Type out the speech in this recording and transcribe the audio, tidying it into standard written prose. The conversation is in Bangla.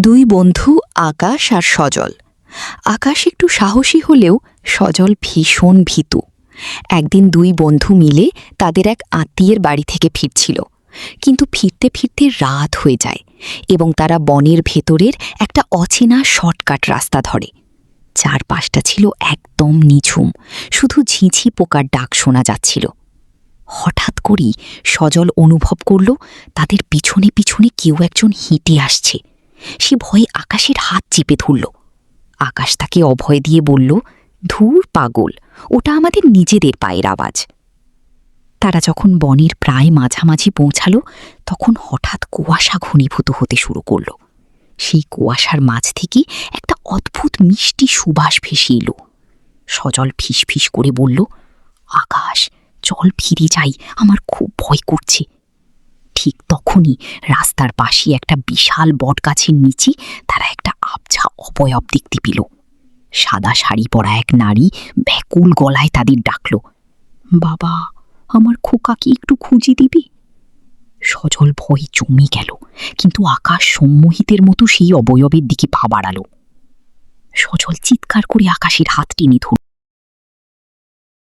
দুই বন্ধু আকাশ আর সজল। আকাশ একটু সাহসী হলেও সজল ভীষণ ভীতু। একদিন দুই বন্ধু মিলে তাদের এক আত্মীয়ের বাড়ি থেকে ফিরছিল, কিন্তু ফিরতে ফিরতে রাত হয়ে যায় এবং তারা বনের ভেতরের একটা অচেনা শর্টকাট রাস্তা ধরে। চারপাশটা ছিল একদম নিঝুম, শুধু ঝিঁঝি পোকার ডাক শোনা যাচ্ছিল। হঠাৎ করেই সজল অনুভব করল তাদের পিছনে পিছনে কেউ একজন হেঁটে আসছে। সে ভয়ে আকাশের হাত চেপে ধরল। আকাশ তাকে অভয় দিয়ে বলল, ধুর পাগল, ওটা আমাদের নিজেদের পায়ের আওয়াজ। তারা যখন বনের প্রায় মাঝামাঝি পৌঁছাল, তখন হঠাৎ কুয়াশা ঘনীভূত হতে শুরু করল। সেই কুয়াশার মাঝ থেকে একটা অদ্ভুত মিষ্টি সুবাস ভেসে এলো। সজল ফিসফিস করে বলল, আকাশ, চল ফিরে যাই, আমার খুব ভয় করছে। ঠিক তখনই রাস্তার পাশে একটা বিশাল বটগাছের নিচে তারা একটা আবছা অবয়ব দেখতে পেল। সাদা শাড়ি পরা এক নারী ব্যাকুল গলায় তাদের ডাকল, বাবা, আমার খোকাকে একটু খুঁজে দিবি? সজল ভয়ে জমে গেল, কিন্তু আকাশ সম্মোহিতের মতো সেই অবয়বের দিকে পা বাড়াল। সজল চিৎকার করে আকাশের হাত টেনে ধরল।